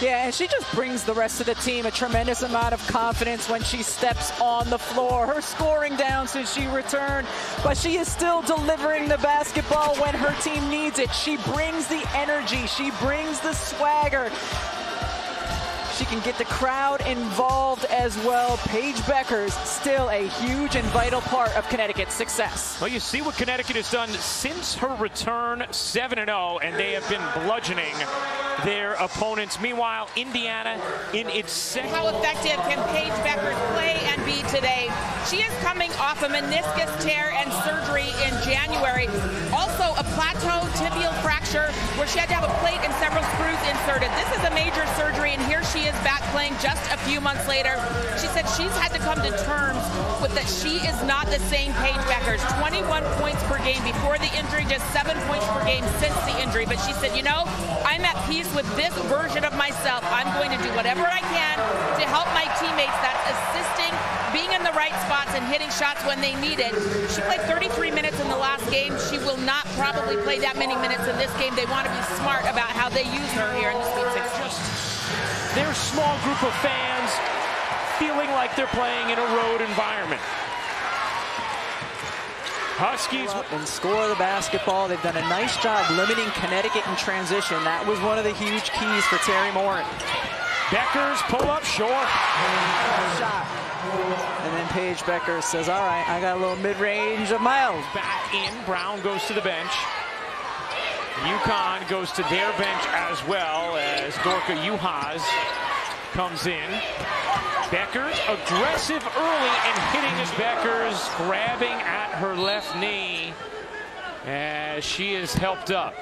Yeah, and she just brings the rest of the team a tremendous amount of confidence when she steps on the floor. Her scoring down since she returned, but she is still delivering the basketball when her team needs it. She brings the energy. She brings the swagger. She can get the crowd involved as well. Paige Bueckers, still a huge and vital part of Connecticut's success. Well, you see what Connecticut has done since her return, 7-0, and they have been bludgeoning their opponents. Meanwhile, Indiana in its second. How effective can Paige Bueckers play and be today? She is coming off a meniscus tear and surgery in January. Also a plateau tibial fracture where she had to have a plate and several screws inserted. This is a major surgery, and here she is back playing just a few months later. She said she's had to come to terms with that she is not the same Paige Bueckers. 21 points per game before the injury, just 7 points per game since the injury. But she said, you know, I'm at peace with this version of myself. I'm going to do whatever I can to help my teammates. That's assisting, being in the right spots and hitting shots when they need it. She played 33 minutes in the last game. She will not probably play that many minutes in this game. They want to be smart about how they use her here in the Sweet 16. Their small group of fans feeling like they're playing in a road environment. Huskies and score the basketball. They've done a nice job limiting Connecticut in transition. That was one of the huge keys for Terry Morin. Bueckers pull up short. Shot. And then Paige Bueckers says, all right, I got a little mid-range of my own. Back in, Brown goes to the bench. UConn goes to their bench as well as Dorka Juhas comes in. Bueckers aggressive early and hitting as Bueckers grabbing at her left knee as she is helped up.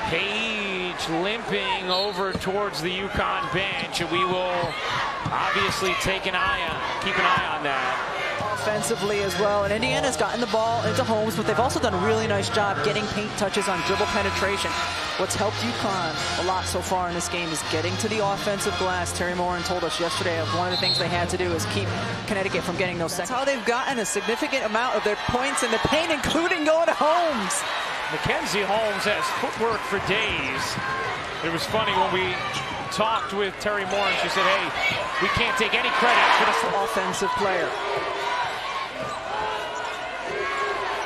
Paige limping over towards the UConn bench, and we will obviously keep an eye on that. Offensively as well, and Indiana's gotten the ball into Holmes, but they've also done a really nice job getting paint touches on dribble penetration. What's helped UConn a lot so far in this game is getting to the offensive glass. Terry Morin told us yesterday one of the things they had to do is keep Connecticut from getting those seconds. That's how they've gotten a significant amount of their points in the paint, including going to Holmes. Mackenzie Holmes has footwork for days. It was funny when we talked with Terry Morin. She said, hey, we can't take any credit for this offensive player.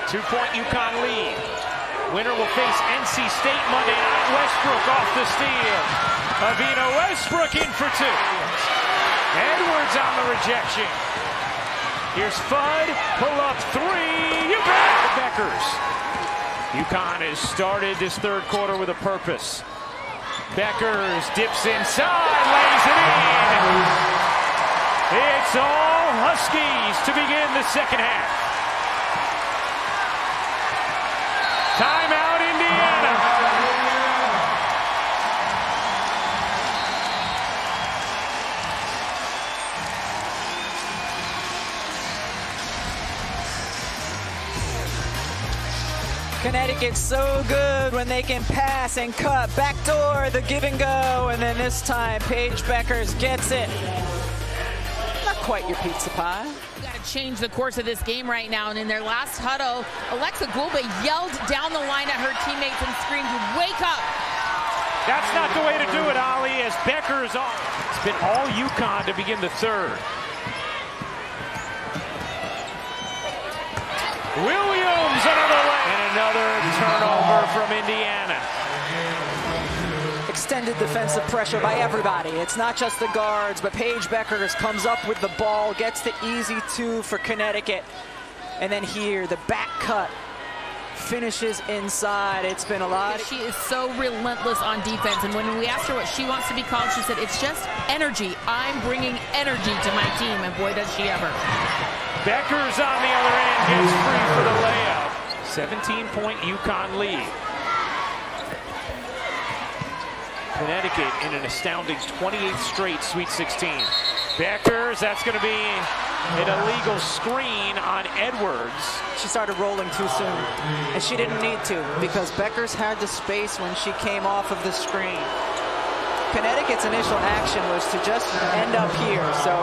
2-point UConn lead. Winner will face NC State Monday night. Westbrook off the steal. Avina Westbrook in for two. Edwards on the rejection. Here's Fudd. Pull up three. You bet! Bueckers. UConn has started this third quarter with a purpose. Bueckers dips inside, lays it in. It's all Huskies to begin the second half. Timeout, Indiana. Connecticut's so good when they can pass and cut. Backdoor, the give and go, and then this time Paige Bueckers gets it. Not quite your pizza pie. Change the course of this game right now, and in their last huddle, Alexa Gulbe yelled down the line at her teammates and screamed, wake up! That's not the way to do it, Ali, as Bueckers off. It's been all UConn to begin the third. Williams, another turnover from Indiana. Extended defensive pressure by everybody. It's not just the guards, but Paige Bueckers comes up with the ball, gets the easy two for Connecticut. And then here, the back cut finishes inside. It's been a lot. She is so relentless on defense, and when we asked her what she wants to be called, she said, it's just energy. I'm bringing energy to my team, and boy, does she ever. Bueckers on the other end gets free for the layup. 17-point UConn lead. Connecticut in an astounding 28th straight Sweet 16. Bueckers, that's going to be an illegal screen on Edwards. She started rolling too soon, and she didn't need to because Bueckers had the space when she came off of the screen. Connecticut's initial action was to just end up here. So,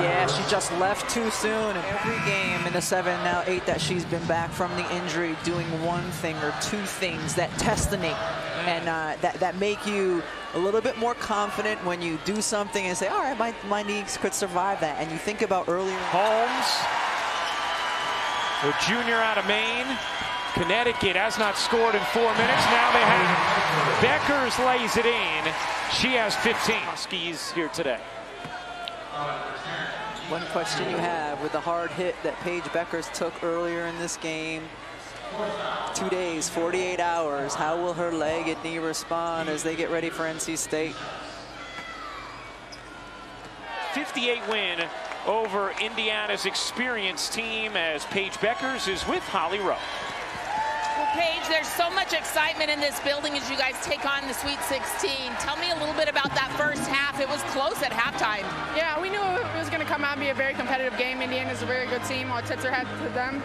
yeah, she just left too soon. Every game in the 7, now 8 that she's been back from the injury, doing one thing or two things that test the knee. And that make you a little bit more confident when you do something and say, all right, my knees could survive that. And you think about earlier. Holmes, the junior out of Maine. Connecticut has not scored in 4 minutes. Now they have. Bueckers lays it in. She has 15. Huskies here today. One question you have with the hard hit that Paige Bueckers took earlier in this game. 2 days, 48 hours. How will her leg and knee respond as they get ready for NC State? 58 win over Indiana's experienced team as Paige Bueckers is with Holly Rowe. Well, Paige, there's so much excitement in this building as you guys take on the Sweet 16. Tell me a little bit about that first half. It was close at halftime. Yeah, we knew it was going to come out and be a very competitive game. Indiana's a very good team. All tips are head to them.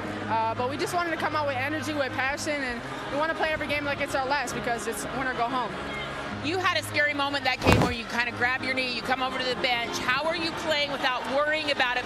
But we just wanted to come out with energy, with passion, and we want to play every game like it's our last because it's win or go home. You had a scary moment that game where you kind of grab your knee, you come over to the bench. How are you playing without worrying about it,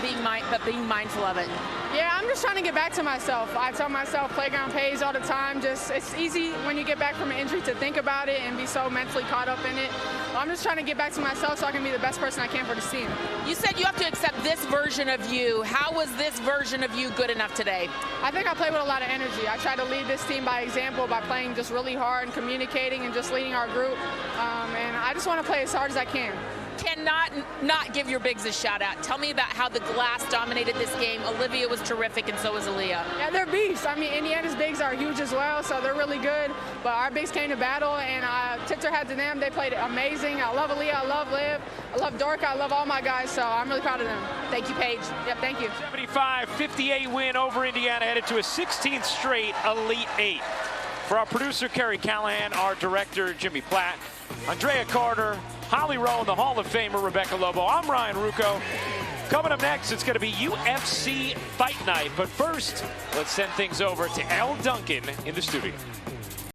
but being mindful of it? Yeah, I'm just trying to get back to myself. I tell myself playground pays all the time. It's easy when you get back from an injury to think about it and be so mentally caught up in it. I'm just trying to get back to myself so I can be the best person I can for this team. You said you have to accept this version of you. How was this version of you good enough today? I think I played with a lot of energy. I try to lead this team by example by playing just really hard and communicating and just leading our group. And I just want to play as hard as I can. Cannot not give your bigs a shout out. Tell me about how the glass dominated this game. Olivia was terrific and so was Aaliyah. Yeah, they're beasts. I mean, Indiana's bigs are huge as well, so they're really good. But our bigs came to battle and tipped their hat to them. They played amazing. I love Aaliyah, I love Liv, I love Dorka, I love all my guys, so I'm really proud of them. Thank you, Paige. Yep, thank you. 75-58 win over Indiana, headed to a 16th straight Elite 8. For our producer, Kerry Callahan, our director, Jimmy Platt, Andrea Carter, Holly Rowe, and the Hall of Famer, Rebecca Lobo. I'm Ryan Rucco. Coming up next, it's going to be UFC Fight Night. But first, let's send things over to Elle Duncan in the studio.